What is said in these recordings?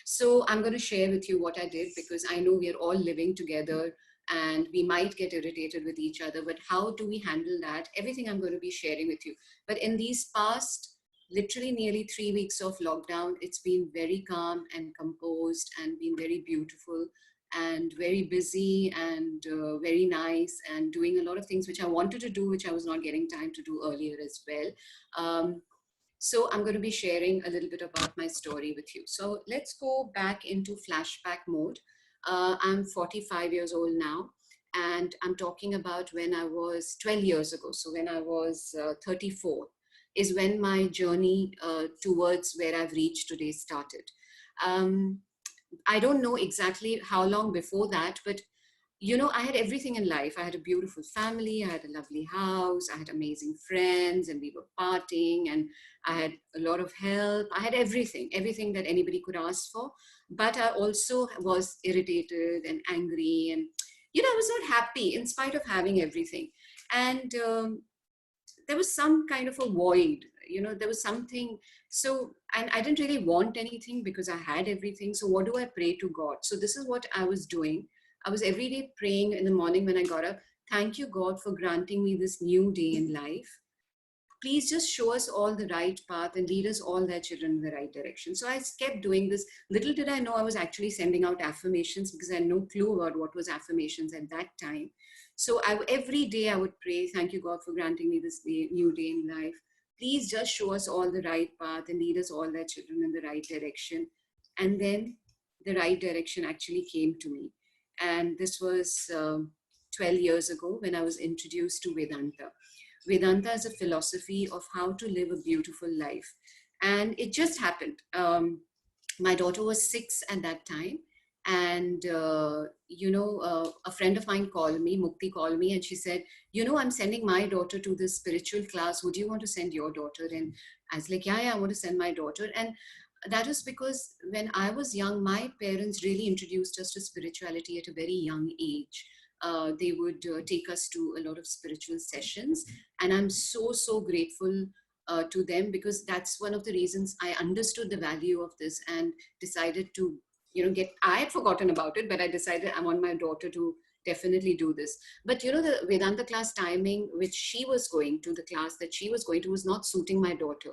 So I'm going to share with you what I did, because I know we are all living together and we might get irritated with each other, but how do we handle that? Everything I'm going to be sharing with you. But in these past, literally nearly 3 weeks of lockdown, it's been very calm and composed and been very beautiful and very busy and very nice, and doing a lot of things which I wanted to do, which I was not getting time to do earlier as well. So I'm going to be sharing a little bit about my story with you. So let's go back into flashback mode. I'm 45 years old now, and I'm talking about when I was 12 years ago. So when I was 34 is when my journey towards where I've reached today started. Um, I don't know exactly how long before that, but you know, I had everything in life. I had a beautiful family, I had a lovely house, I had amazing friends, and we were partying, and I had a lot of help. I had everything, everything that anybody could ask for. But I also was irritated and angry, and, you know, I was not happy in spite of having everything. And there was some kind of a void, you know, there was something. So, and I didn't really want anything because I had everything. So what do I pray to God? So this is what I was doing. I was every day praying in the morning when I got up, thank you, God, for granting me this new day in life. Please just show us all the right path and lead us all their children in the right direction. So I kept doing this. Little did I know I was actually sending out affirmations, because I had no clue about what was affirmations at that time. So every day I would pray, thank you, God, for granting me this new day in life. Please just show us all the right path and lead us all their children in the right direction. And then the right direction actually came to me. And this was 12 years ago when I was introduced to Vedanta. Vedanta is a philosophy of how to live a beautiful life. And it just happened. My daughter was 6 at that time. And, a friend of mine called me, Mukti called me, and she said, you know, I'm sending my daughter to this spiritual class. Would you want to send your daughter? And I was like, yeah, I want to send my daughter. And that is because when I was young, my parents really introduced us to spirituality at a very young age. They would take us to a lot of spiritual sessions. And I'm so, so grateful to them, because that's one of the reasons I understood the value of this and decided to, I had forgotten about it, but I decided I want my daughter to definitely do this. But, you know, the Vedanta class timing, which she was going to, the class that she was going to, was not suiting my daughter.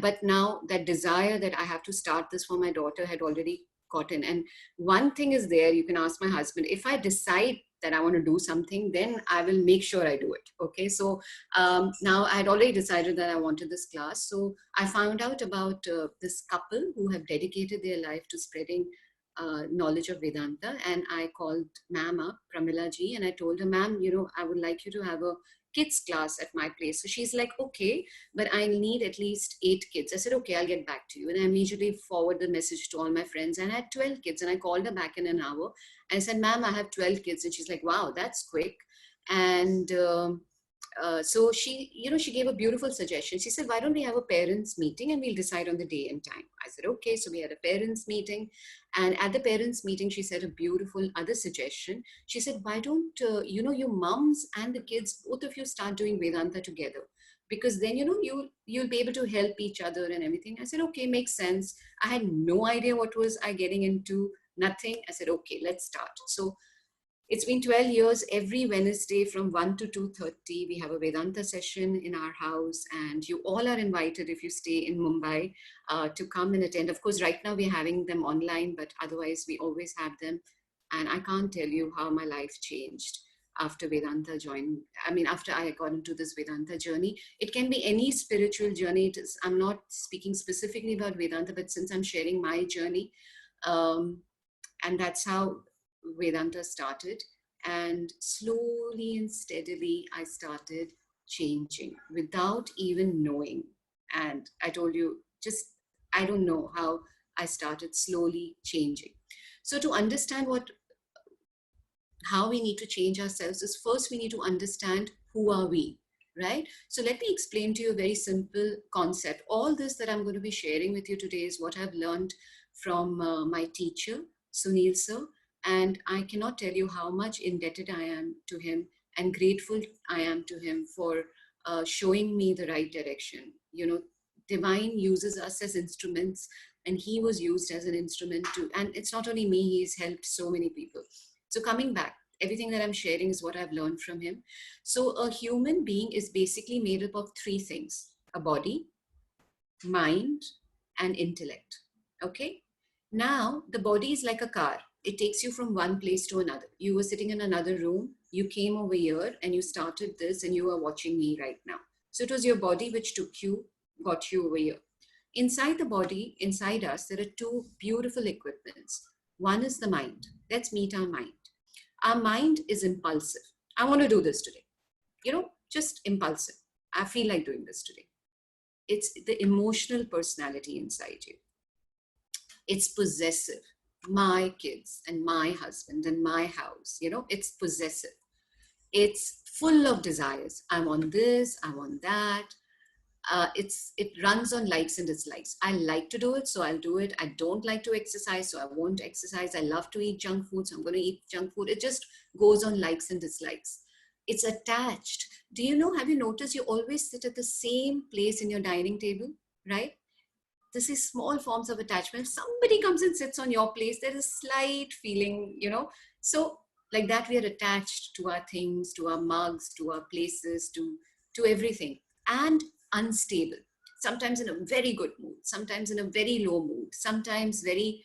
But now that desire that I have to start this for my daughter had already gotten. And one thing is there, you can ask my husband, if I decide that I want to do something, then I will make sure I do it. Okay. So now I had already decided that I wanted this class. So I found out about this couple who have dedicated their life to spreading knowledge of Vedanta. And I called ma'am up, Pramila ji, and I told her, ma'am, you know, I would like you to have a kids class at my place. So she's like, okay, but I need at least 8 kids. I said, okay, I'll get back to you. And I immediately forward the message to all my friends, and I had 12 kids. And I called her back in an hour. I said, ma'am, I have 12 kids. And she's like, wow, that's quick. And so she, you know, she gave a beautiful suggestion. She said, why don't we have a parents meeting and we'll decide on the day and time. I said, okay. So we had a parents meeting, and at the parents meeting, she said a beautiful other suggestion. She said, why don't, your moms and the kids, both of you start doing Vedanta together, because then, you know, you'll be able to help each other and everything. I said, okay, makes sense. I had no idea what was I getting into, nothing. I said, okay, let's start. So it's been 12 years. Every Wednesday from 1 to 2:30, we have a Vedanta session in our house, and you all are invited if you stay in Mumbai to come and attend. Of course, right now we're having them online, but otherwise we always have them. And I can't tell you how my life changed after Vedanta joined. I mean, after I got into this Vedanta journey. It can be any spiritual journey. I'm not speaking specifically about Vedanta, but since I'm sharing my journey, and that's how Vedanta started. And slowly and steadily, I started changing without even knowing. And I told you, just, I don't know how I started slowly changing. So to understand how we need to change ourselves is, first we need to understand who are we, right? So let me explain to you a very simple concept. All this that I'm going to be sharing with you today is what I've learned from my teacher, Sunil sir. And I cannot tell you how much indebted I am to him and grateful I am to him for showing me the right direction. You know, divine uses us as instruments and he was used as an instrument to, and it's not only me, he's helped so many people. So coming back, everything that I'm sharing is what I've learned from him. So a human being is basically made up of three things: a body, mind, and intellect. Okay. Now the body is like a car. It takes you from one place to another. You were sitting in another room, you came over here and you started this, and you are watching me right now. So it was your body which took you, got you over here. Inside the body, inside us, there are two beautiful equipments. One is the mind. Let's meet our mind. Our mind is impulsive. I want to do this today. Just impulsive. I feel like doing this today. It's the emotional personality inside you. It's possessive. My kids and my husband and my house, it's possessive. It's full of desires. I want this, I want that. It runs on likes and dislikes. I like to do it, so I'll do it. I don't like to exercise, so I won't exercise. I love to eat junk food, so I'm going to eat junk food. It just goes on likes and dislikes. It's attached. Have you noticed you always sit at the same place in your dining table, right? This is small forms of attachment. If somebody comes and sits on your place, there's a slight feeling, So like that, we are attached to our things, to our mugs, to our places, to everything. And unstable. Sometimes in a very good mood, sometimes in a very low mood, sometimes very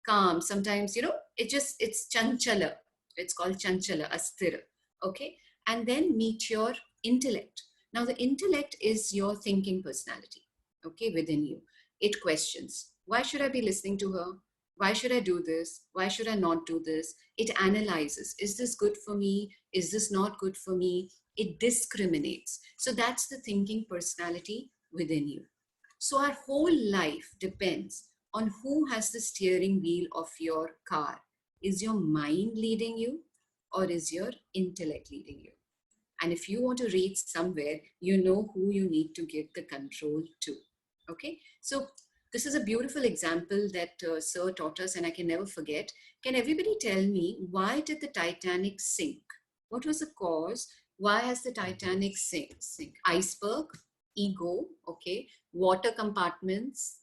calm, sometimes, it's chanchala. It's called chanchala, asthira. Okay. And then meet your intellect. Now the intellect is your thinking personality, okay, within you. It questions, why should I be listening to her? Why should I do this? Why should I not do this? It analyzes, is this good for me? Is this not good for me? It discriminates. So that's the thinking personality within you. So our whole life depends on who has the steering wheel of your car. Is your mind leading you, or is your intellect leading you? And if you want to reach somewhere, you know who you need to give the control to. Okay, so this is a beautiful example that Sir taught us, and I can never forget. Can everybody tell me, why did the Titanic sink? What was the cause? Why has the Titanic sink? Iceberg, ego, okay, water compartments,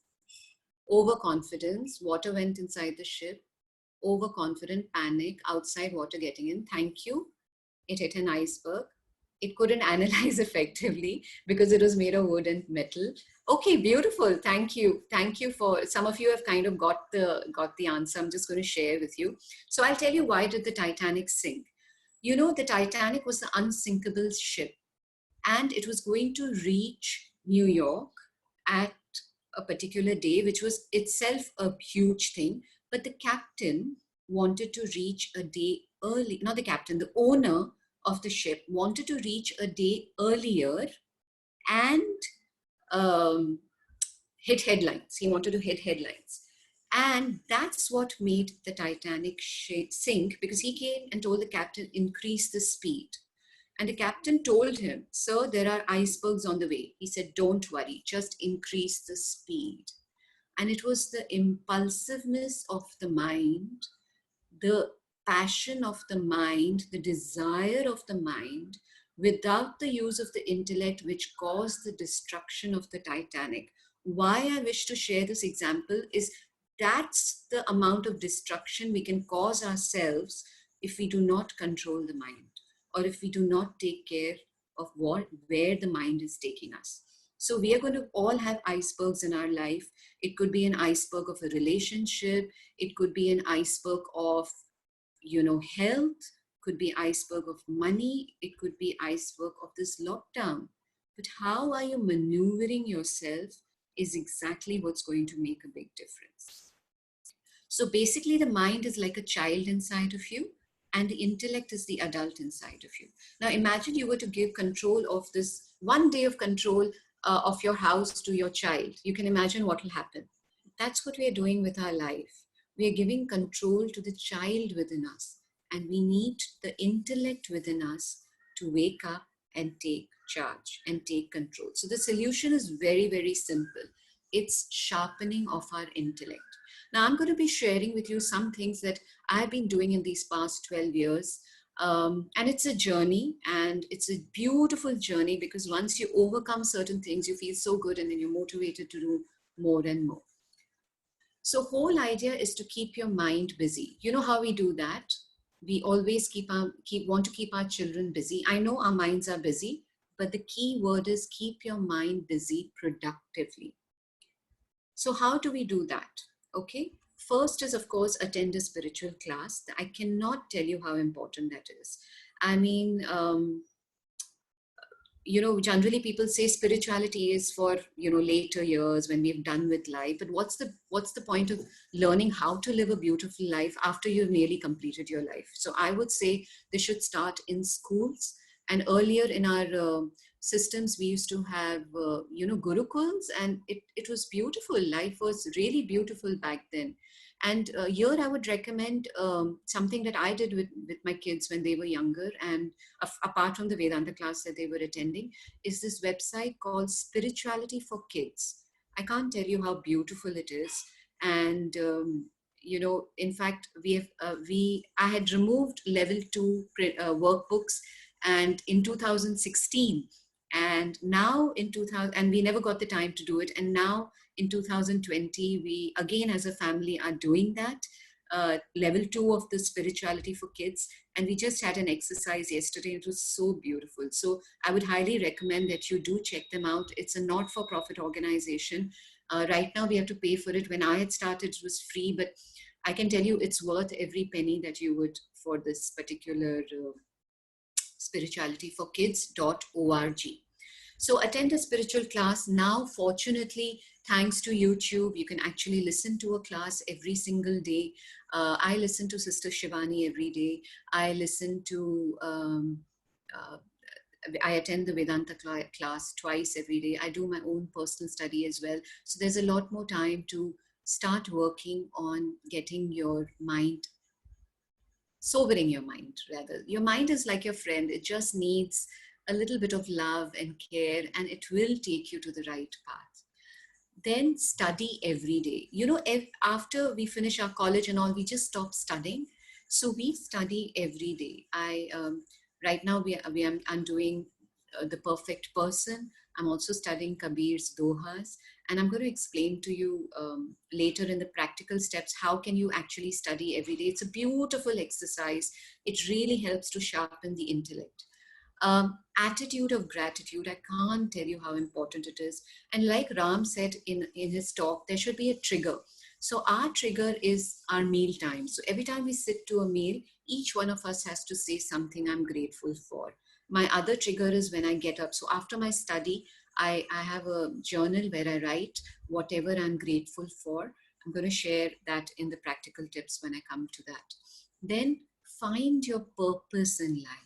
overconfidence, water went inside the ship, overconfident, panic, outside water getting in. Thank you. It hit an iceberg. It couldn't analyze effectively because it was made of wood and metal. Okay, beautiful. Thank you. Thank you for, some of you have kind of got the answer. I'm just going to share with you. So I'll tell you, why did the Titanic sink? The Titanic was the unsinkable ship, and it was going to reach New York at a particular day, which was itself a huge thing. But the captain wanted to reach a day early. Not the captain, the owner of the ship wanted to reach a day earlier and hit headlines. He wanted to hit headlines. And that's what made the Titanic sink, because he came and told the captain, increase the speed. And the captain told him, sir, there are icebergs on the way. He said, don't worry, just increase the speed. And it was the impulsiveness of the mind, the passion of the mind, the desire of the mind, without the use of the intellect, which caused the destruction of the Titanic. Why I wish to share this example is that's the amount of destruction we can cause ourselves if we do not control the mind, or if we do not take care of where the mind is taking us. So we are going to all have icebergs in our life. It could be an iceberg of a relationship. It could be an iceberg of, health. Could be iceberg of money. It could be iceberg of this lockdown. But how are you maneuvering yourself is exactly what's going to make a big difference. So basically, the mind is like a child inside of you, and the intellect is the adult inside of you. Now imagine you were to give control of this, one day of control of your house to your child. You can imagine what will happen. That's what we are doing with our life. We are giving control to the child within us, and we need the intellect within us to wake up and take charge and take control. So the solution is very, very simple. It's sharpening of our intellect. Now I'm going to be sharing with you some things that I've been doing in these past 12 years. And it's a journey, and it's a beautiful journey, because once you overcome certain things, you feel so good, and then you're motivated to do more and more. So whole idea is to keep your mind busy. You know how we do that? We always want to keep our children busy. I know our minds are busy, but the key word is keep your mind busy productively. So how do we do that? Okay. First is, of course, attend a spiritual class. I cannot tell you how important that is. I mean, generally people say spirituality is for, later years when we've done with life. But what's the point of learning how to live a beautiful life after you've nearly completed your life? So I would say this should start in schools. And earlier in our systems, we used to have, gurukuls, and it was beautiful. Life was really beautiful back then. And here I would recommend something that I did with my kids when they were younger. And apart from the Vedanta class that they were attending, is this website called Spirituality for Kids. I can't tell you how beautiful it is. And, in fact, I had removed level 2 workbooks and in 2016. And now in 2000, and we never got the time to do it. And now in 2020, we again as a family are doing that. Level 2 of the Spirituality for Kids. And we just had an exercise yesterday. It was so beautiful. So I would highly recommend that you do check them out. It's a not-for-profit organization. Right now we have to pay for it. When I had started, it was free, but I can tell you it's worth every penny that you would for this particular spiritualityforkids.org. So attend a spiritual class. Now, fortunately, thanks to YouTube, you can actually listen to a class every single day. I listen to Sister Shivani every day. I listen to, I attend the Vedanta class twice every day. I do my own personal study as well. So there's a lot more time to start working on getting your mind, sobering your mind rather. Your mind is like your friend. It just needs a little bit of love and care, and it will take you to the right path. Then study every day. After we finish our college and all, we just stop studying. So we study every day. Right now I'm doing The Perfect Person. I'm also studying Kabir's Dohas, and I'm going to explain to you later in the practical steps how can you actually study every day. It's a beautiful exercise. It really helps to sharpen the intellect. Attitude of gratitude, I can't tell you how important it is. And like Ram said in his talk, there should be a trigger. So our trigger is our meal time. So every time we sit to a meal, each one of us has to say something I'm grateful for. My other trigger is when I get up. So after my study, I have a journal where I write whatever I'm grateful for. I'm going to share that in the practical tips when I come to that. Then find your purpose in life.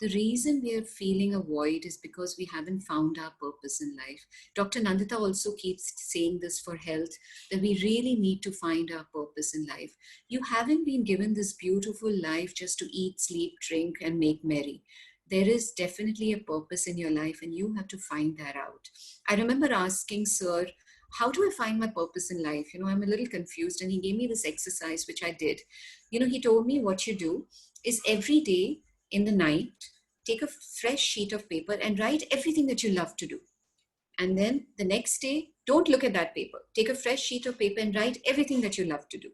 The reason we are feeling a void is because we haven't found our purpose in life. Dr. Nandita also keeps saying this for health, that we really need to find our purpose in life. You haven't been given this beautiful life just to eat, sleep, drink, and make merry. There is definitely a purpose in your life, and you have to find that out. I remember asking Sir, how do I find my purpose in life? I'm a little confused, and he gave me this exercise, which I did. He told me what you do is every day, in the night, take a fresh sheet of paper and write everything that you love to do. And then the next day, don't look at that paper. Take a fresh sheet of paper and write everything that you love to do.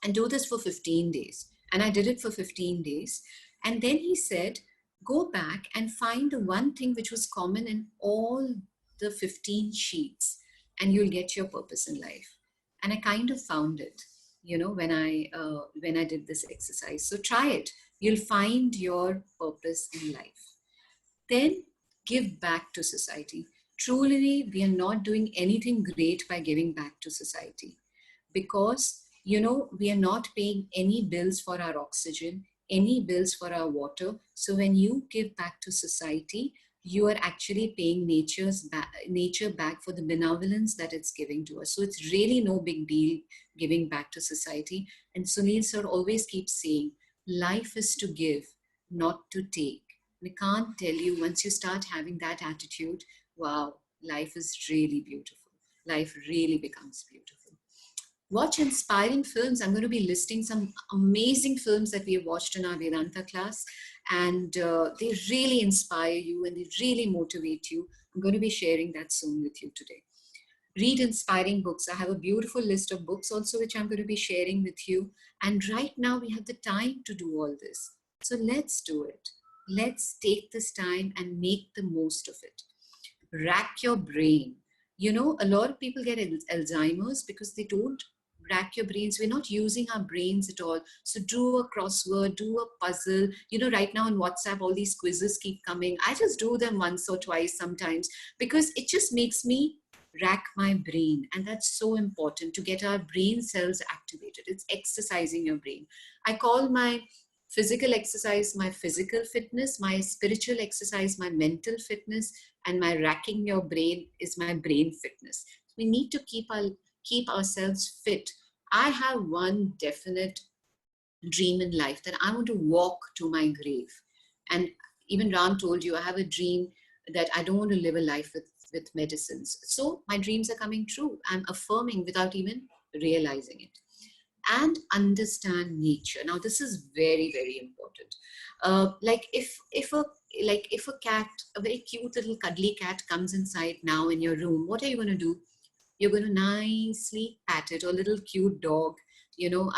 And do this for 15 days. And I did it for 15 days. And then he said, go back and find the one thing which was common in all the 15 sheets, and you'll get your purpose in life. And I kind of found it, when I did this exercise. So try it. You'll find your purpose in life. Then give back to society. Truly, we are not doing anything great by giving back to society, because, we are not paying any bills for our oxygen, any bills for our water. So when you give back to society, you are actually paying nature back for the benevolence that it's giving to us. So it's really no big deal giving back to society. And Sunil sir always keeps saying, life is to give, not to take. We can't tell you, once you start having that attitude, wow, life is really beautiful. Life really becomes beautiful. Watch inspiring films. I'm going to be listing some amazing films that we have watched in our Vedanta class, and they really inspire you and they really motivate you. I'm going to be sharing that soon with you today. read inspiring books. I have a beautiful list of books also, which I'm going to be sharing with you. And right now we have the time to do all this. So let's do it. Let's take this time and make the most of it. Rack your brain. You know, a lot of people get Alzheimer's because they don't rack your brains. We're not using our brains at all. So do a crossword, do a puzzle. You know, right now on WhatsApp, all these quizzes keep coming. I just do them once or twice sometimes because it just makes me rack my brain. And that's so important to get our brain cells activated. It's exercising your brain. I call my physical exercise my physical fitness, my spiritual exercise my mental fitness, and my racking your brain is my brain fitness. We need to keep ourselves fit. I have one definite dream in life, that I want to walk to my grave. And even Ram told you, I have a dream that I don't want to live a life with medicines. So my dreams are coming true. I'm affirming without even realizing it. And understand nature. Now, this is very, very important. Like if a cat, a very cute little cuddly cat comes inside now in your room, what are you going to do? You're going to nicely pat it. Or a little cute dog, you know,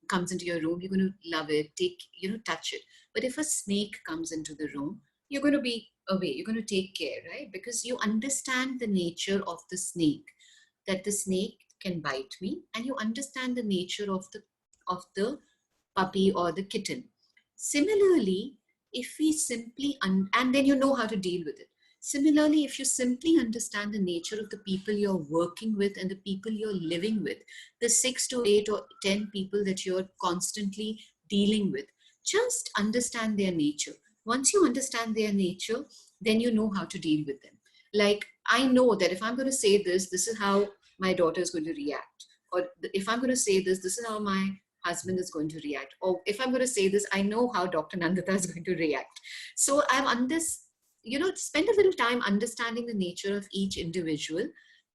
comes into your room, you're going to love it, touch it. But if a snake comes into the room, you're going to be away. You're going to take care, right? Because you understand the nature of the snake, that the snake can bite me, and you understand the nature of the puppy or the kitten. Similarly, if we simply and then you know how to deal with it. Similarly, if you simply understand the nature of the people you're working with and the people you're living with, the 6 to 8 or 10 people that you're constantly dealing with, just understand their nature. Once you understand their nature, then you know how to deal with them. Like, I know that if I'm going to say this, this is how my daughter is going to react. Or if I'm going to say this, this is how my husband is going to react. Or if I'm going to say this, I know how Dr. Nandita is going to react. So I'm on this, spend a little time understanding the nature of each individual,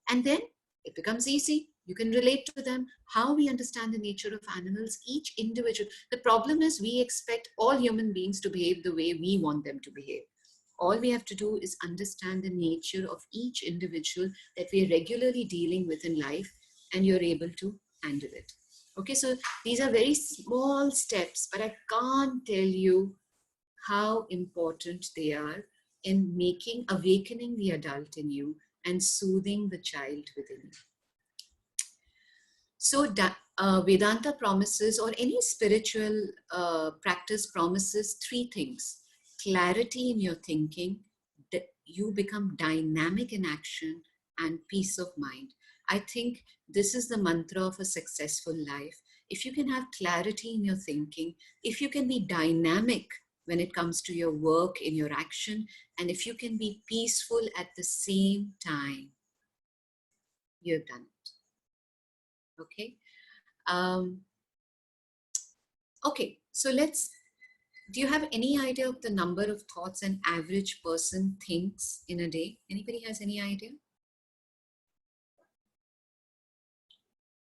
and then it becomes easy. You can relate to them. How we understand the nature of animals, each individual. The problem is we expect all human beings to behave the way we want them to behave. All we have to do is understand the nature of each individual that we are regularly dealing with in life, and you're able to handle it. Okay, so these are very small steps, but I can't tell you how important they are in awakening the adult in you and soothing the child within you. So Vedanta promises, or any spiritual practice promises, 3 things. Clarity in your thinking, that you become dynamic in action, and peace of mind. I think this is the mantra of a successful life. If you can have clarity in your thinking, if you can be dynamic when it comes to your work, in your action, and if you can be peaceful at the same time, you've done it. Okay. Okay, so do you have any idea of the number of thoughts an average person thinks in a day? Anybody has any idea?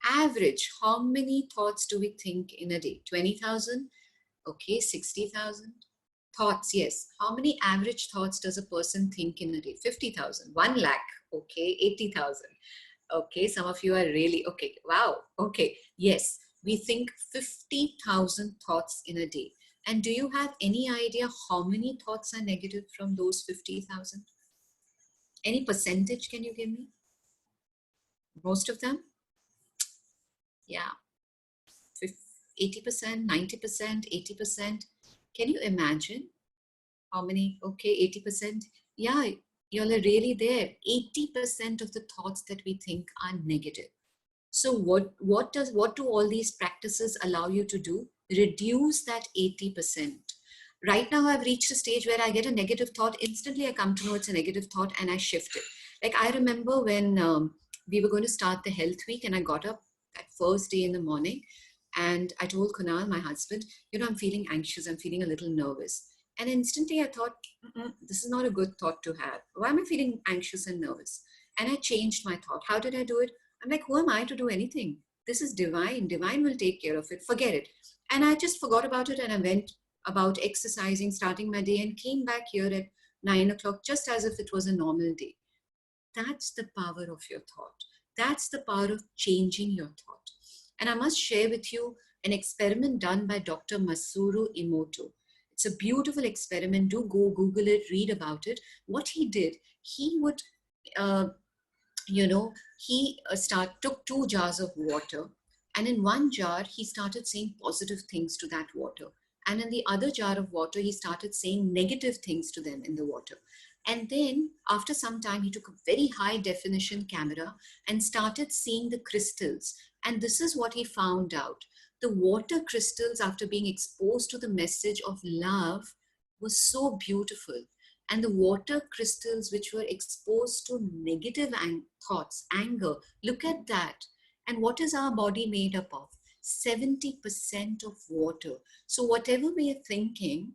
Average, how many thoughts do we think in a day? 20,000? Okay, 60,000? Thoughts, yes. How many average thoughts does a person think in a day? 50,000, 1 lakh, okay, 80,000. Okay, some of you are really, okay, wow, okay, yes. We think 50,000 thoughts in a day. And do you have any idea how many thoughts are negative from those 50,000? Any percentage can you give me? Most of them? Yeah. 80%, 90%, 80%. Can you imagine how many? Okay, 80%. Yeah, you're really there. 80% of the thoughts that we think are negative. So what do all these practices allow you to do? Reduce that 80%. Right now, I've reached a stage where I get a negative thought. Instantly, I come to know it's a negative thought and I shift it. Like, I remember when we were going to start the health week, and I got up that first day in the morning, and I told Kunal, my husband, I'm feeling anxious. I'm feeling a little nervous. And instantly I thought, this is not a good thought to have. Why am I feeling anxious and nervous? And I changed my thought. How did I do it? I'm like, who am I to do anything? This is divine. Divine will take care of it. Forget it. And I just forgot about it, and I went about exercising, starting my day, and came back here at 9 o'clock just as if it was a normal day. That's the power of your thought. That's the power of changing your thought. And I must share with you an experiment done by Dr. Masaru Emoto. It's a beautiful experiment. Do go Google it, read about it. What he did, he would, uh, he took 2 jars of water, and in one jar he started saying positive things to that water, and in the other jar of water he started saying negative things to them in the water. And then after some time he took a very high definition camera and started seeing the crystals. And this is what he found out: the water crystals, after being exposed to the message of love, was so beautiful, and the water crystals which were exposed to negative thoughts, anger, look at that. And what is our body made up of? 70% of water. So whatever we are thinking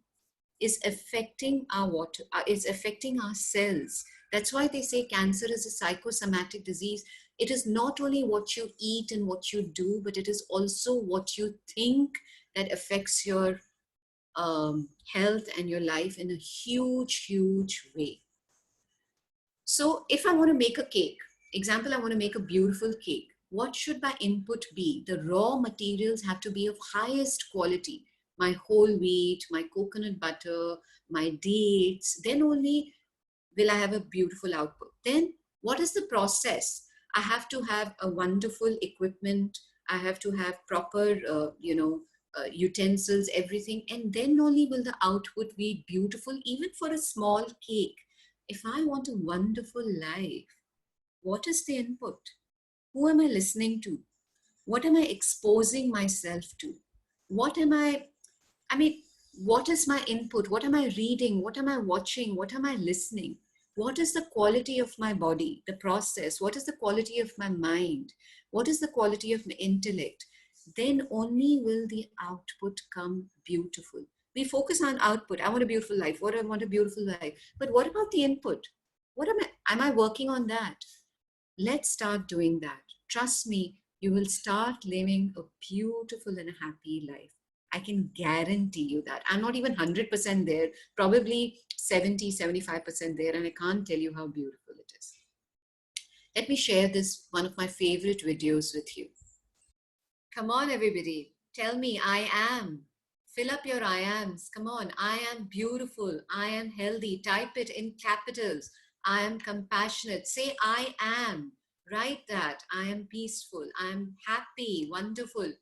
is affecting our water, is affecting our cells. That's why they say cancer is a psychosomatic disease. It is not only what you eat and what you do, but it is also what you think that affects your health and your life in a huge, huge way. So if I want to make a cake, example, I want to make a beautiful cake, what should my input be? The raw materials have to be of highest quality. My whole wheat, my coconut butter, my dates, then only will I have a beautiful output. Then what is the process? I have to have a wonderful equipment. I have to have proper, utensils, everything. And then only will the output be beautiful, even for a small cake. If I want a wonderful life, what is the input? Who am I listening to? What am I exposing myself to? What am I mean, what is my input? What am I reading? What am I watching? What am I listening? What is the quality of my body, the process? What is the quality of my mind? What is the quality of my intellect? Then only will the output come beautiful. We focus on output. I want a beautiful life. What I want a beautiful life. But what about the input? What am I working on that? Let's start doing that. Trust me, you will start living a beautiful and a happy life. I can guarantee you that. I'm not even 100% there, probably 70, 75% there, and I can't tell you how beautiful it is. Let me share this, one of my favorite videos with you. Come on, everybody. Tell me, I am. Fill up your I ams. Come on. I am beautiful. I am healthy. Type it in capitals. I am compassionate. Say, I am. Write that. I am peaceful. I am happy. Wonderful.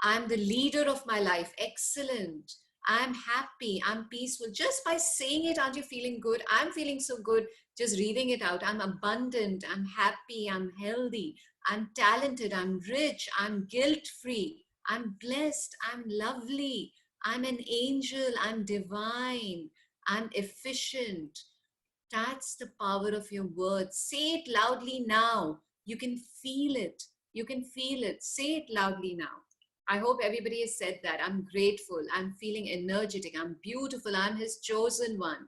I'm the leader of my life. Excellent. I'm happy. I'm peaceful. Just by saying it, aren't you feeling good? I'm feeling so good just reading it out. I'm abundant. I'm happy. I'm healthy. I'm talented. I'm rich. I'm guilt-free. I'm blessed. I'm lovely. I'm an angel. I'm divine. I'm efficient. That's the power of your words. Say it loudly now. You can feel it. You can feel it. Say it loudly now. I hope everybody has said that. I'm grateful. I'm feeling energetic. I'm beautiful. I'm his chosen one.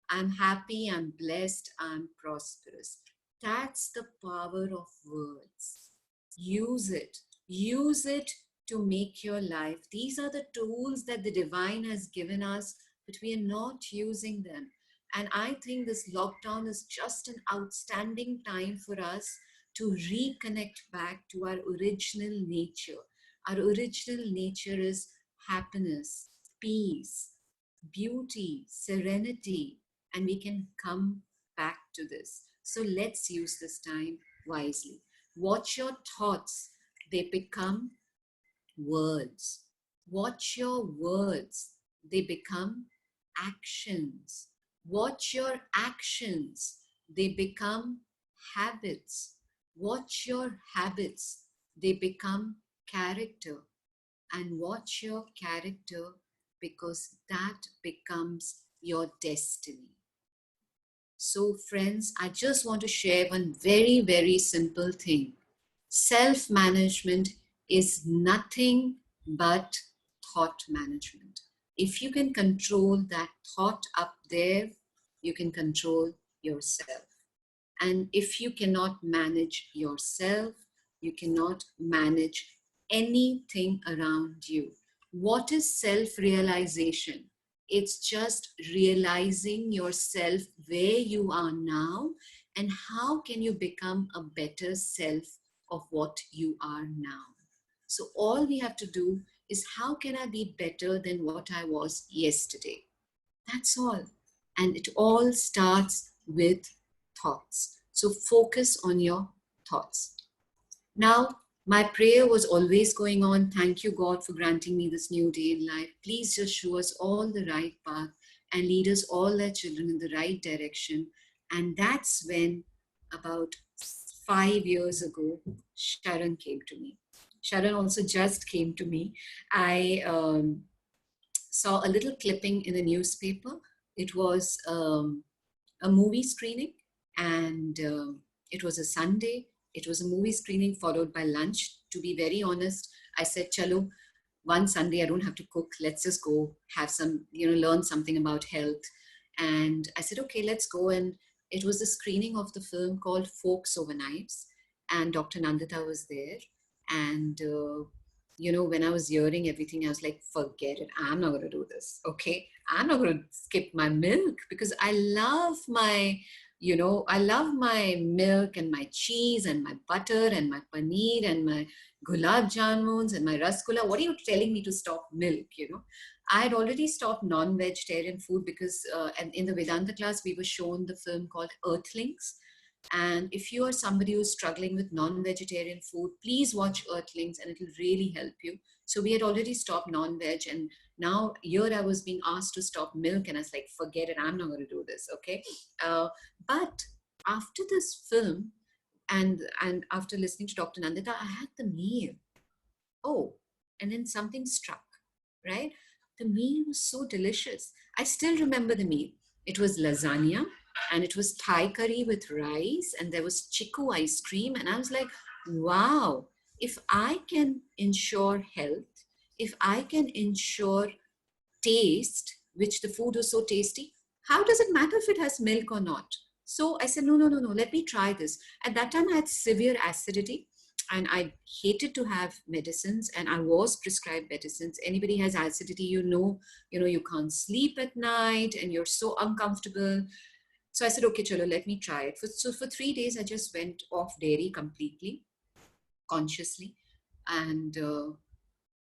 I'm happy. I'm blessed. I'm prosperous. That's the power of words. Use it. Use it to make your life. These are the tools that the divine has given us, but we are not using them. And I think this lockdown is just an outstanding time for us to reconnect back to our original nature. Our original nature is happiness, peace, beauty, serenity, and we can come back to this. So let's use this time wisely. Watch your thoughts, they become words. Watch your words, they become actions. Watch your actions, they become habits. Watch your habits, they become character. And watch your character, because that becomes your destiny. So friends, I just want to share one very, very simple thing. Self-management is nothing but thought management. If you can control that thought up there, you can control yourself. And if you cannot manage yourself, you cannot manage anything around you. What is self-realization? It's just realizing yourself where you are now and how can you become a better self of what you are now. So all we have to do is, how can I be better than what I was yesterday? That's all. And it all starts with thoughts. So focus on your thoughts. Now, my prayer was always going on. Thank you, God, for granting me this new day in life. Please just show us all the right path and lead us all, our children, in the right direction. And that's when, about 5 years ago, Sharan came to me. Sharan also just came to me. I saw a little clipping in the newspaper. It was a movie screening, and it was a Sunday. It was a movie screening followed by lunch. To be very honest, I said, Chalo, one Sunday I don't have to cook. Let's just go have some, learn something about health. And I said, okay, let's go. And it was a screening of the film called Forks Over Knives. And Dr. Nandita was there. And, when I was hearing everything, I was like, forget it. I'm not going to do this. Okay. I'm not going to skip my milk, because I love my milk and my cheese and my butter and my paneer and my gulab jamuns and my rasgulla. What are you telling me to stop milk? I had already stopped non-vegetarian food because and in the Vedanta class, we were shown the film called Earthlings. And if you are somebody who's struggling with non-vegetarian food, please watch Earthlings and it'll really help you. So we had already stopped non-veg, and now here I was being asked to stop milk, and I was like, forget it, I'm not going to do this, okay? But after this film and after listening to Dr. Nandita, I had the meal. Oh, and then something struck, right? The meal was so delicious. I still remember the meal. It was lasagna, and it was Thai curry with rice, and there was chiku ice cream. And I was like, wow, if I can ensure health, if I can ensure taste, which the food was so tasty, how does it matter if it has milk or not? So I said, no, no, no, no, let me try this. At that time, I had severe acidity, and I hated to have medicines, and I was prescribed medicines. Anybody has acidity, you can't sleep at night and you're so uncomfortable. So I said, okay, chalo, let me try it. So for 3 days, I just went off dairy completely, consciously, and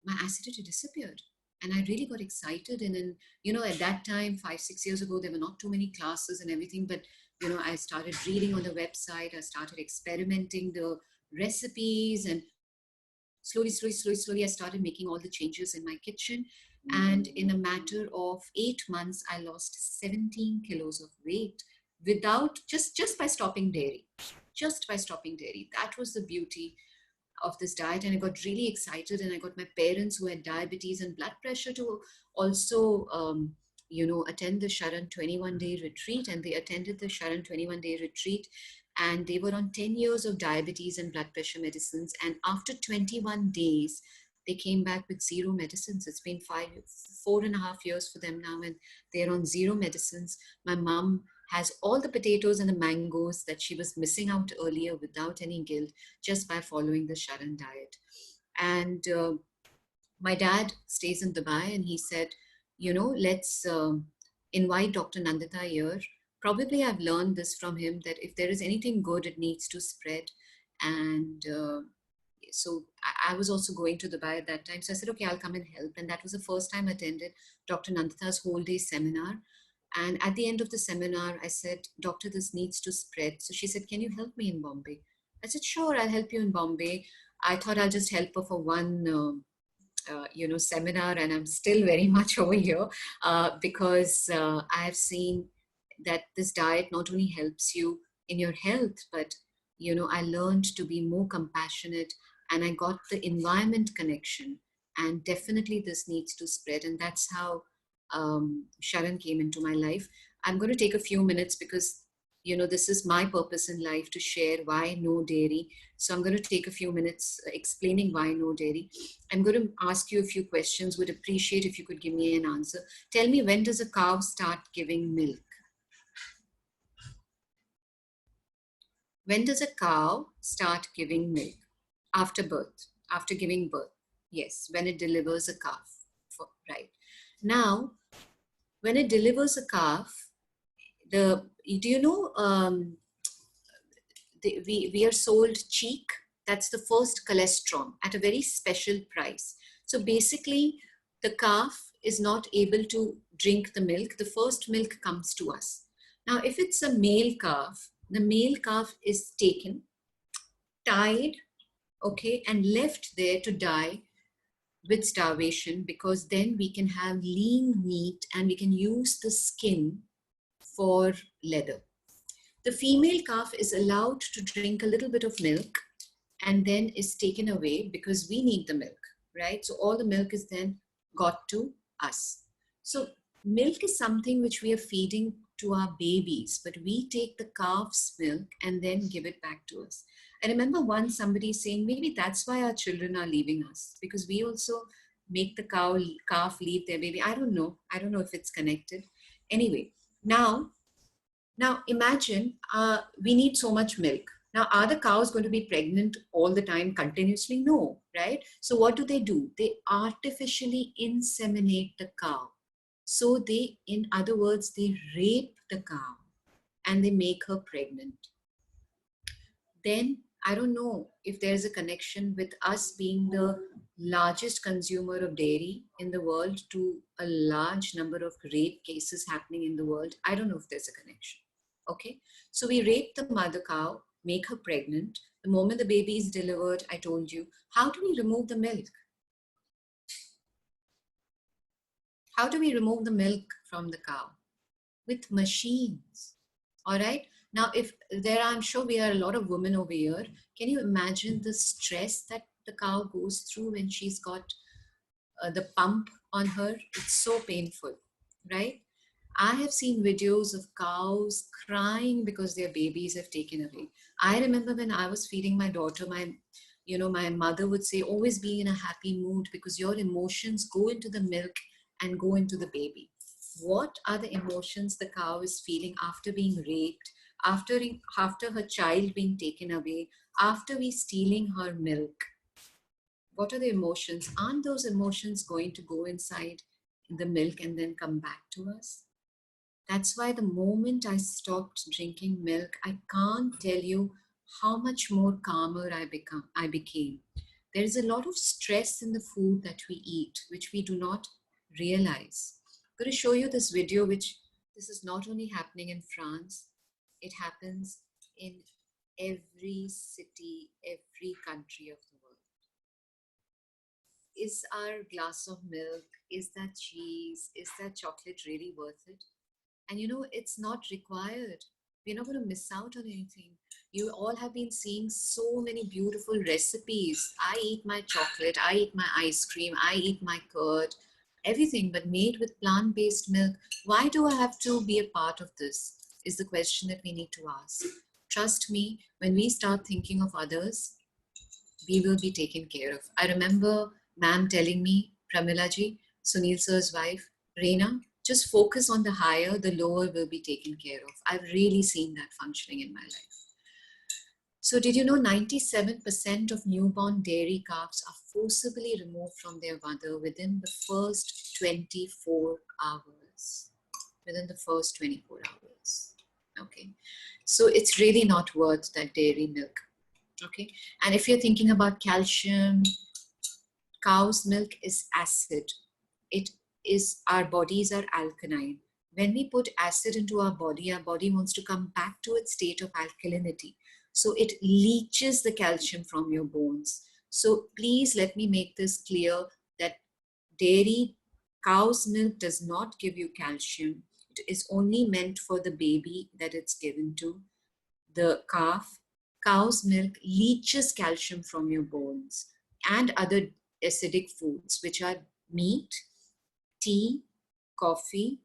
my acidity disappeared. And I really got excited. And then, at that time, 5-6 years ago, there were not too many classes and everything, but, I started reading on the website. I started experimenting the recipes, and slowly, I started making all the changes in my kitchen. And in a matter of 8 months, I lost 17 kilos of weight without just by stopping dairy. Just by stopping dairy. That was the beauty of this diet. And I got really excited, and I got my parents who had diabetes and blood pressure to also attend the SHARAN 21-day retreat. And they attended the SHARAN 21-day retreat, and they were on 10 years of diabetes and blood pressure medicines. And after 21 days, they came back with zero medicines. It's been 4.5 years for them now, and they're on zero medicines. My mom has all the potatoes and the mangoes that she was missing out earlier without any guilt, just by following the SHARAN diet. And my dad stays in Dubai, and he said, let's invite Dr. Nandita here. Probably I've learned this from him, that if there is anything good, it needs to spread. And so I was also going to Dubai at that time. So I said, okay, I'll come and help. And that was the first time I attended Dr. Nandita's whole day seminar. And at the end of the seminar, I said, Doctor, this needs to spread. So she said, can you help me in Bombay? I said, sure, I'll help you in Bombay. I thought I'll just help her for one seminar, and I'm still very much over here because I have seen that this diet not only helps you in your health, but I learned to be more compassionate, and I got the environment connection, and definitely this needs to spread. And that's how SHARAN came into my life. I'm going to take a few minutes because this is my purpose in life, to share why no dairy. So I'm going to take a few minutes explaining why no dairy. I'm going to ask you a few questions. Would appreciate if you could give me an answer. Tell me, when does a cow start giving milk? When does a cow start giving milk? After birth, after giving birth. Yes, when it delivers a calf. Right. Now, when it delivers a calf, we are sold cheek. That's the first cholesterol at a very special price. So basically, the calf is not able to drink the milk. The first milk comes to us. Now, if it's a male calf, the male calf is taken, tied, okay, and left there to die with starvation, because then we can have lean meat and we can use the skin for leather. The female calf is allowed to drink a little bit of milk and then is taken away because we need the milk, right? So all the milk is then got to us. So milk is something which we are feeding to our babies, but we take the calf's milk and then give it back to us. I remember once somebody saying, maybe that's why our children are leaving us, because we also make the calf leave their baby. I don't know if it's connected. Anyway, now imagine we need so much milk. Now, are the cows going to be pregnant all the time continuously? No, right? So what do? They artificially inseminate the cow. So they, in other words, they rape the cow and they make her pregnant. Then I don't know if there's a connection with us being the largest consumer of dairy in the world to a large number of rape cases happening in the world. I don't know if there's a connection. Okay, so we rape the mother cow, make her pregnant. The moment the baby is delivered, I told you, how do we remove the milk? How do we remove the milk from the cow? With machines. All right. Now, if there are, I'm sure we are a lot of women over here. Can you imagine the stress that the cow goes through when she's got the pump on her? It's so painful, right? I have seen videos of cows crying because their babies have taken away. I remember when I was feeding my daughter, my mother would say, always be in a happy mood because your emotions go into the milk and go into the baby. What are the emotions the cow is feeling after being raped, after her child being taken away, after we stealing her milk? What are the emotions? Aren't those emotions going to go inside the milk and then come back to us? That's why the moment I stopped drinking milk, I can't tell you how much more calmer I became. There is a lot of stress in the food that we eat, which we do not realize. I'm going to show you this video, this is not only happening in France, it happens in every city, every country of the world. Is our glass of milk, is that cheese, is that chocolate really worth it? And it's not required. We're not going to miss out on anything. You all have been seeing so many beautiful recipes. I eat my chocolate, I eat my ice cream, I eat my curd, everything, but made with plant-based milk. Why do I have to be a part of this? Is the question that we need to ask. Trust me, when we start thinking of others, we will be taken care of. I remember ma'am telling me, Pramila ji, Sunil sir's wife, Reyna, just focus on the higher, the lower will be taken care of. I've really seen that functioning in my life. So did you know 97% of newborn dairy calves are forcibly removed from their mother within the first 24 hours? Within the first 24 hours. Okay. So it's really not worth that dairy milk. Okay. And if you're thinking about calcium, cow's milk is acid. It is, our bodies are alkaline. When we put acid into our body wants to come back to its state of alkalinity. So it leaches the calcium from your bones. So please let me make this clear that cow's milk does not give you calcium. It is only meant for the baby that it's given to. The calf, cow's milk leaches calcium from your bones and other acidic foods, which are meat, tea, coffee,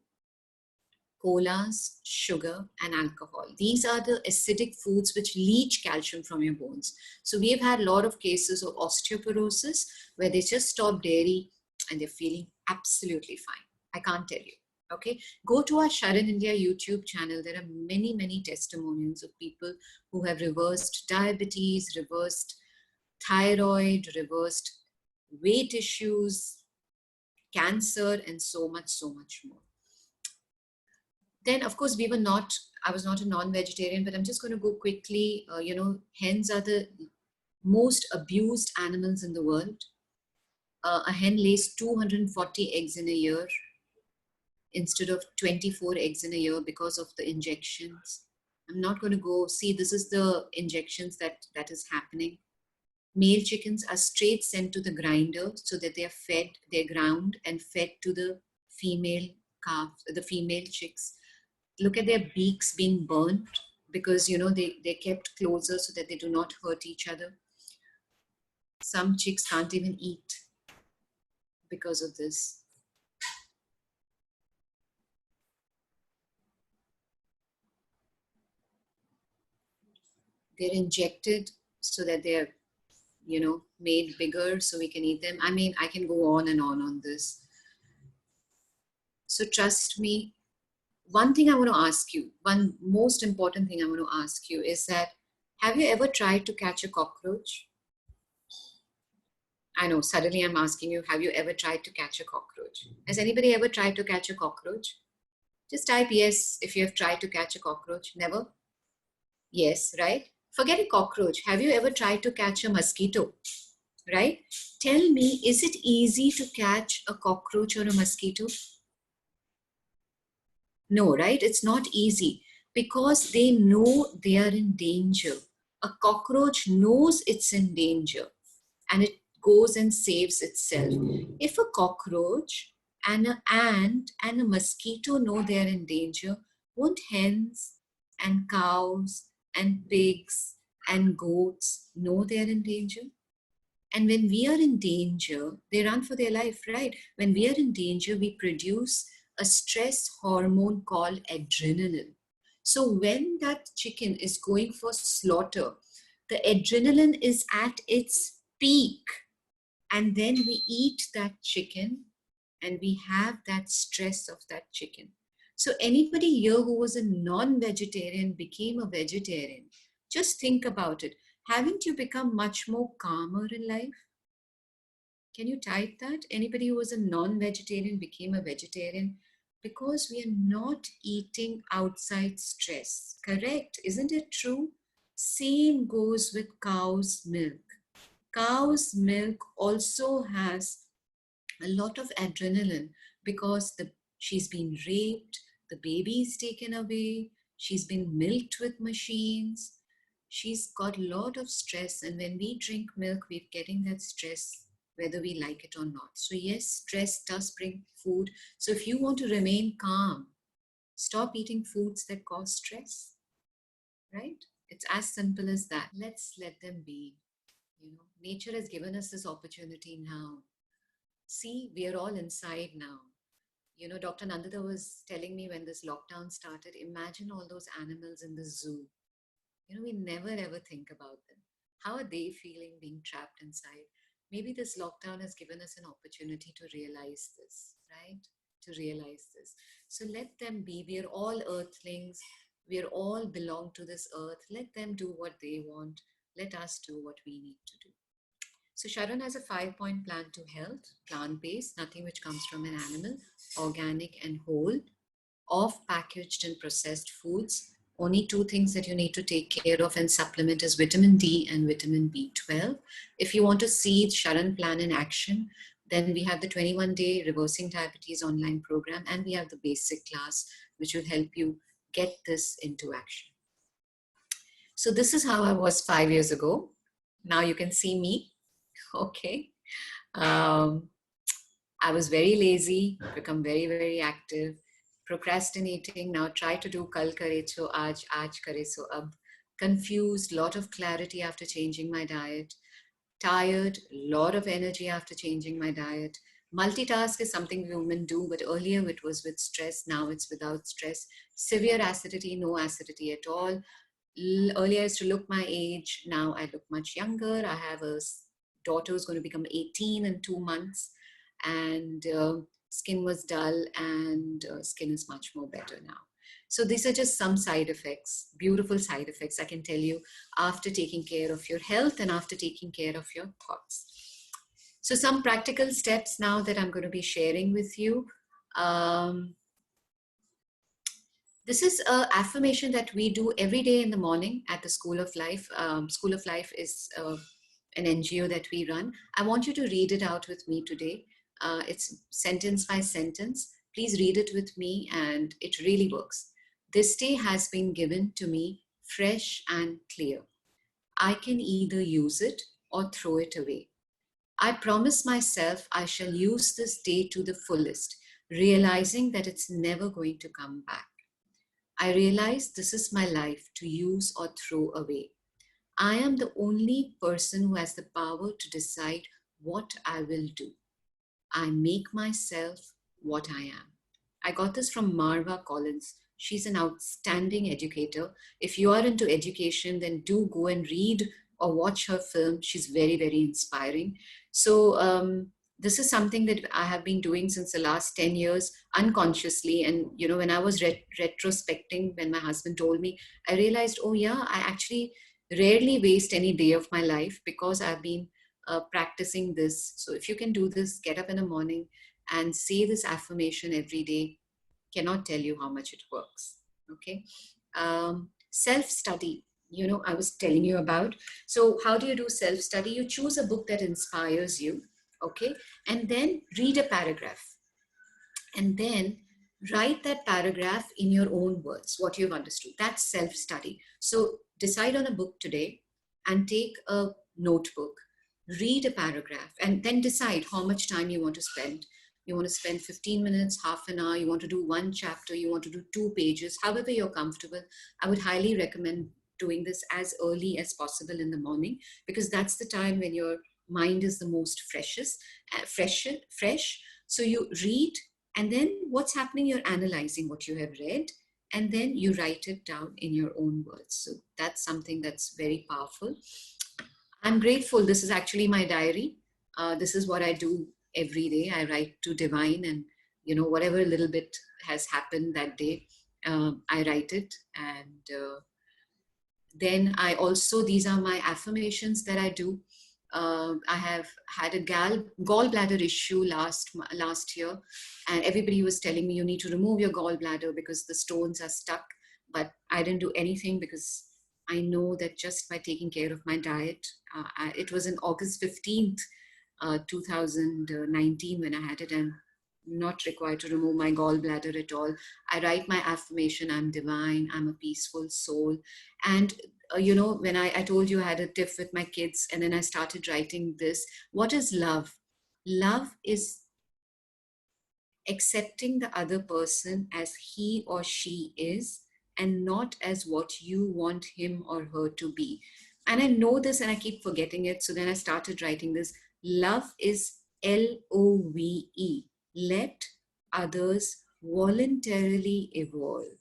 colas, sugar, and alcohol. These are the acidic foods which leach calcium from your bones. So we have had a lot of cases of osteoporosis where they just stop dairy and they're feeling absolutely fine. I can't tell you. Okay, go to our SHARAN India YouTube channel. There are many, many testimonials of people who have reversed diabetes, reversed thyroid, reversed weight issues, cancer, and so much more. Then, of course, I was not a non-vegetarian, but I'm just going to go quickly. Hens are the most abused animals in the world. A hen lays 240 eggs in a year instead of 24 eggs in a year because of the injections. I'm not going to go see, this is the injections that is happening. Male chickens are straight sent to the grinder so that they're ground and fed to the female calves, the female chicks. Look at their beaks being burnt because, they're kept closer so that they do not hurt each other. Some chicks can't even eat because of this. They're injected so that they're, made bigger so we can eat them. I mean, I can go on and on this. So trust me, one thing I want to ask you, one most important thing I want to ask you is that, have you ever tried to catch a cockroach? I know, suddenly I'm asking you, have you ever tried to catch a cockroach? Has anybody ever tried to catch a cockroach? Just type yes if you have tried to catch a cockroach. Never? Yes, right? Forget a cockroach. Have you ever tried to catch a mosquito? Right? Tell me, is it easy to catch a cockroach or a mosquito? No, right? It's not easy because they know they are in danger. A cockroach knows it's in danger and it goes and saves itself. If a cockroach and an ant and a mosquito know they are in danger, won't hens and cows and pigs and goats know they are in danger? And when we are in danger, they run for their life, right? When we are in danger, we produce a stress hormone called adrenaline. So when that chicken is going for slaughter, the adrenaline is at its peak. And then we eat that chicken and we have that stress of that chicken. So anybody here who was a non-vegetarian became a vegetarian. Just think about it. Haven't you become much more calmer in life? Can you type that? Anybody who was a non-vegetarian became a vegetarian because we are not eating outside stress. Correct? Isn't it true? Same goes with cow's milk. Cow's milk also has a lot of adrenaline because she's been raped, the baby is taken away, she's been milked with machines, she's got a lot of stress, and when we drink milk, we're getting that stress whether we like it or not. So yes, stress does bring food. So if you want to remain calm, stop eating foods that cause stress, right? It's as simple as that. Let's let them be. Nature has given us this opportunity now. See, we are all inside now. Dr. Nandita was telling me when this lockdown started, imagine all those animals in the zoo. We never ever think about them. How are they feeling being trapped inside? Maybe this lockdown has given us an opportunity to realize this, right? To realize this. So let them be. We are all earthlings. We are all belong to this earth. Let them do what they want. Let us do what we need to do. So SHARAN has a 5-point plan to health: plant-based, nothing which comes from an animal, organic and whole, off packaged and processed foods. Only 2 things that you need to take care of and supplement is vitamin D and vitamin B12. If you want to see SHARAN plan in action, then we have the 21-day reversing diabetes online program, and we have the basic class which will help you get this into action. So this is how I was 5 years ago. Now you can see me. Okay. I was very lazy, become very, very active, procrastinating. Now try to do kal kare so aaj kare so ab. Confused, lot of clarity after changing my diet. Tired, lot of energy after changing my diet. Multitask is something women do, but earlier it was with stress. Now it's without stress. Severe acidity, no acidity at all. Earlier I used to look my age. Now I look much younger. I have a daughter who's going to become 18 in 2 months, and skin was dull, and skin is much more better now. So these are just some side effects, beautiful side effects, I can tell you, after taking care of your health and after taking care of your thoughts. So some practical steps now that I'm going to be sharing with you. This is a affirmation that we do every day in the morning at the School of Life. School of Life is an NGO that we run. I want you to read it out with me today. It's sentence by sentence. Please read it with me, and it really works. This day has been given to me fresh and clear. I can either use it or throw it away. I promise myself I shall use this day to the fullest, realizing that it's never going to come back. I realize this is my life to use or throw away. I am the only person who has the power to decide what I will do. I make myself what I am. I got this from Marva Collins. She's an outstanding educator. If you are into education, then do go and read or watch her film. She's very, very inspiring. So, this is something that I have been doing since the last 10 years unconsciously. And, when I was retrospecting, when my husband told me, I realized, oh, yeah, I actually rarely waste any day of my life because I've been practicing this. So if you can do this, get up in the morning and say this affirmation every day. Cannot tell you how much it works. Okay. Self-study, I was telling you about. So how do you do self-study? You choose a book that inspires you. Okay. And then read a paragraph, and then write that paragraph in your own words, what you've understood. That's self-study. So decide on a book today and take a notebook, read a paragraph, and then decide how much time you want to spend. You want to spend 15 minutes, half an hour, you want to do one chapter, you want to do 2 pages, however you're comfortable. I would highly recommend doing this as early as possible in the morning, because that's the time when your mind is the most fresh. So you read, and then what's happening, you're analyzing what you have read, and then you write it down in your own words. So that's something that's very powerful. I'm grateful. This is actually my diary. This is what I do every day. I write to divine, and whatever little bit has happened that day, I write it. And then I also, these are my affirmations that I do. I have had a gallbladder issue last year, and everybody was telling me you need to remove your gallbladder because the stones are stuck. But I didn't do anything because I know that just by taking care of my diet, it was in August 15th, 2019 when I had it, and not required to remove my gallbladder at all. I write my affirmation: I'm divine, I'm a peaceful soul. And when I told you I had a tiff with my kids, and then I started writing this. What is love? Love is accepting the other person as he or she is, and not as what you want him or her to be. And I know this and I keep forgetting it. So then I started writing this. Love is LOVE. Let others voluntarily evolve.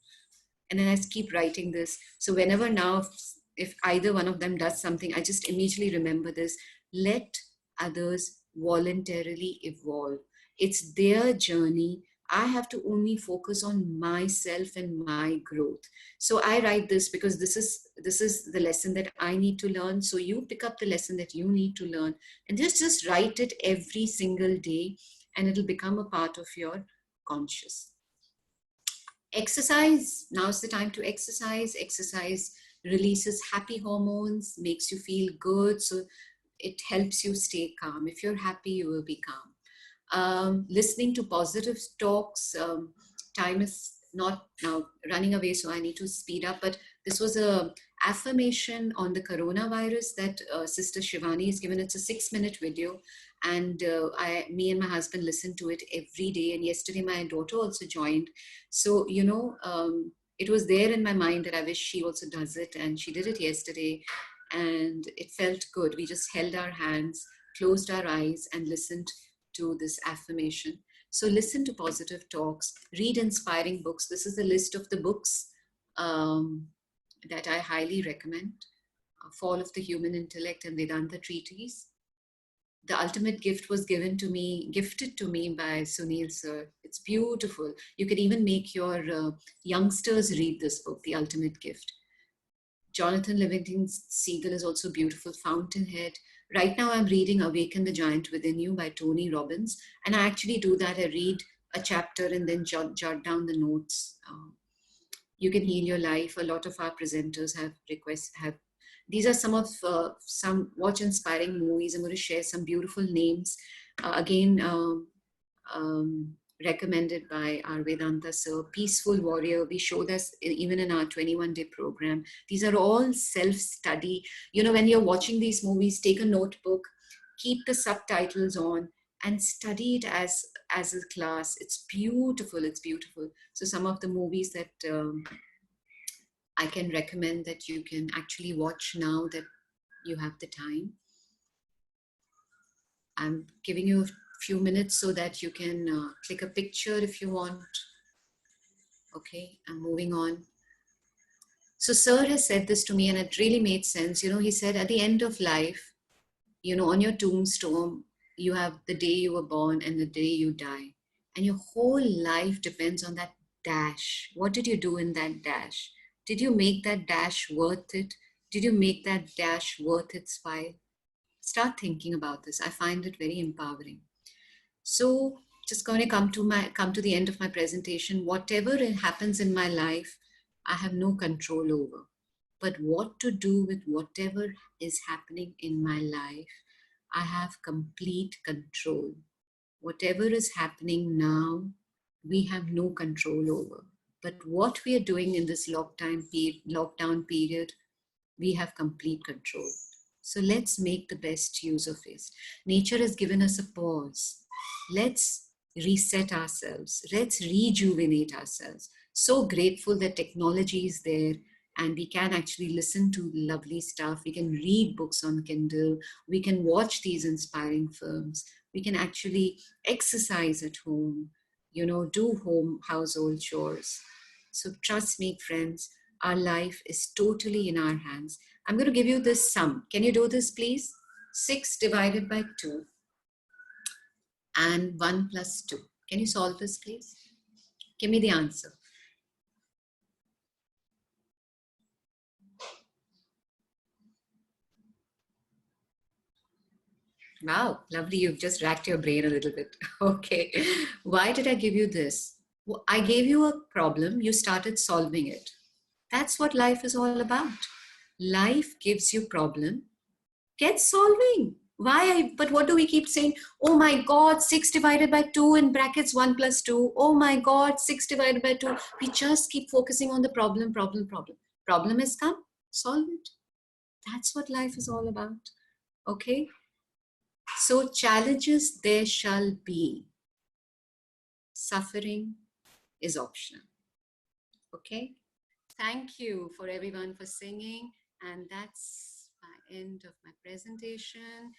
And then I keep writing this. So whenever now, if either one of them does something, I just immediately remember this. Let others voluntarily evolve. It's their journey. I have to only focus on myself and my growth. So I write this because this is the lesson that I need to learn. So you pick up the lesson that you need to learn, and just write it every single day, and it'll become a part of your conscious. Exercise. Now's the time to exercise. Exercise releases happy hormones, makes you feel good. So it helps you stay calm. If you're happy, you will be calm. Listening to positive talks. Time is not now running away, so I need to speed up. But this was a affirmation on the coronavirus that Sister Shivani has given. It's a 6-minute video, and me and my husband listen to it every day. And yesterday, my daughter also joined. So it was there in my mind that I wish she also does it, and she did it yesterday, and it felt good. We just held our hands, closed our eyes, and listened to this affirmation. So listen to positive talks, read inspiring books. This is a list of the books that I highly recommend. Fall of the Human Intellect and Vedanta Treatise. The Ultimate Gift was gifted to me by Sunil sir. It's beautiful. You can even make your youngsters read this book, The Ultimate Gift. Jonathan Livingston Seagull is also beautiful. Fountainhead. Right now I'm reading Awaken the Giant Within You by Tony Robbins. And I actually do that. I read a chapter and then jot down the notes. You can heal your life. A lot of our presenters have these are some of some watch inspiring movies. I'm going to share some beautiful names. Again, um, recommended by our Vedanta sir, Peaceful Warrior. We show this even in our 21-day program. These are all self-study. You know, when you're watching these movies, take a notebook, keep the subtitles on, and study it as a class. It's beautiful. It's beautiful. So some of the movies that I can recommend that you can actually watch now that you have the time. I'm giving you a few minutes so that you can click a picture if you want. Okay, I'm moving on. So Sir has said this to me and it really made sense. You know, he said at the end of life, you know, on your tombstone, you have the day you were born and the day you die. And your whole life depends on that dash. What did you do in that dash? Did you make that dash worth it? Did you make that dash worth its while? Start thinking about this. I find it very empowering. So just going to come to the end of my presentation. Whatever happens in my life, I have no control over. But what to do with whatever is happening in my life, I have complete control. Whatever is happening now, we have no control over. But what we are doing in this lockdown period, we have complete control. So let's make the best use of it. Nature has given us a pause. Let's reset ourselves. Let's rejuvenate ourselves. So grateful that technology is there and we can actually listen to lovely stuff. We can read books on Kindle. We can watch these inspiring films. We can actually exercise at home, you know, do home household chores. So trust me, friends, our life is totally in our hands. I'm going to give you this sum. Can you do this, please? 6 divided by 2 and 1 plus 2. Can you solve this, please? Give me the answer. Wow, lovely. You've just racked your brain a little bit. Okay. Why did I give you this? Well, I gave you a problem. You started solving it. That's what life is all about. Life gives you problem. Get solving. Why? But what do we keep saying? Oh my God, 6 divided by 2 in brackets 1 plus 2. Oh my God, 6 divided by 2. We just keep focusing on the problem, problem, problem. Problem has come, solve it. That's what life is all about. Okay? So challenges there shall be. Suffering is optional. Okay? Thank you for everyone for singing. And that's my end of my presentation.